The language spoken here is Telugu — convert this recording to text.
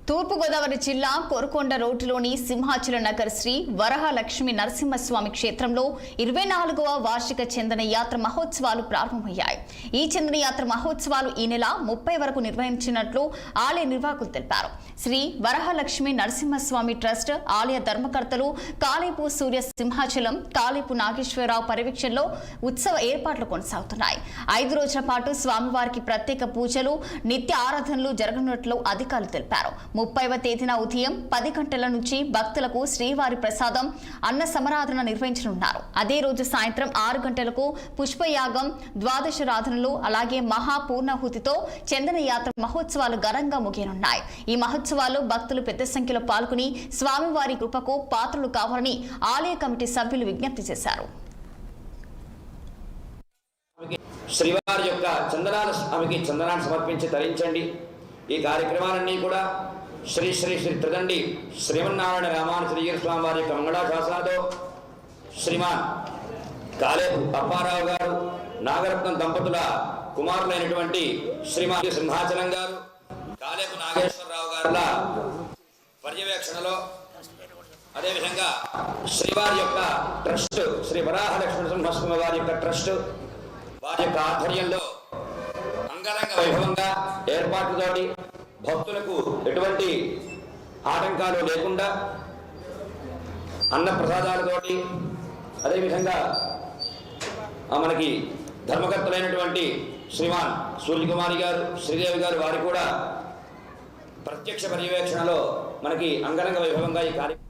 తూర్పు గోదావరి జిల్లా కోరుకొండ రోడ్డులోని సింహాచల నగర్ శ్రీ వరహలక్ష్మి నరసింహస్వామి క్షేత్రంలో 24వ వార్షిక చందన యాత్ర మహోత్సవాలు ప్రారంభమయ్యాయి. ఈ చందన యాత్ర మహోత్సవాలు ఈ నెల 30 వరకు నిర్వహించినట్లు ఆలయ నిర్వాహకులు తెలిపారు. శ్రీ వరహలక్ష్మి నరసింహస్వామి ట్రస్ట్ ఆలయ ధర్మకర్తలు కాళేపు సూర్య సింహాచలం, కాళేపు నాగేశ్వరరావు పర్యవేక్షణలో ఉత్సవ ఏర్పాట్లు కొనసాగుతున్నాయి. 5 రోజుల పాటు స్వామివారికి ప్రత్యేక పూజలు, నిత్య ఆరాధనలు జరగనున్నట్లు అధికారులు తెలిపారు. 30వ తేదీన ఉదయం 10 గంటల నుంచి భక్తులకు శ్రీవారి ప్రసాదం, అన్న సమరాధన నిర్వహించనున్నారు. అదే రోజు సాయంత్రం 6 గంటలకు పుష్పయాగం, ద్వాదశరాధనలు, అలాగే మహాపూర్ణాహుతితో చందన యాత్ర మహోత్సవాలు ఘనంగా ముగియనున్నాయి. ఈ మహోత్సవాల్లో భక్తులు పెద్ద సంఖ్యలో పాల్గొని స్వామివారి కృపకు పాత్రలు కావాలని ఆలయ కమిటీ సభ్యులు విజ్ఞప్తి చేశారు. శ్రీవారి యొక్క చందనాల స్వామికి చందనాన్ని సమర్పించి తరించండి. ఈ కార్యక్రమాలన్నీ కూడా శ్రీ శ్రీ శ్రీ త్రిదండి శ్రీమన్నారాయణ రామానుజీయ స్వామి వారి యొక్క మంగళాశాసనాతో శ్రీమాన్ కాళేపు అప్పారావు గారు, నాగరత్నం దంపతుల కుమారులైనటువంటి శ్రీమాన్ సింహాచలం గారు, కాళేపు నాగేశ్వరరావు గారుల పర్యవేక్షణలో, అదేవిధంగా శ్రీవారి యొక్క ట్రస్ట్ శ్రీ వరాహలక్ష్మి నరసింహస్వామి వారి యొక్క ట్రస్ట్ వారి యొక్క ఆధ్వర్యంలో అంగరంగ వైభవంగా ఏర్పాట్లతోటి భక్తులకు ఎటువంటి ఆటంకాలు లేకుండా అన్న ప్రసాదాలతోటి, అదేవిధంగా మనకి ధర్మకర్తలైనటువంటి శ్రీమాన్ సూర్యకుమారి గారు, శ్రీదేవి గారు వారి కూడా ప్రత్యక్ష పర్యవేక్షణలో మనకి అంగరంగ వైభవంగా ఈ కార్యక్రమం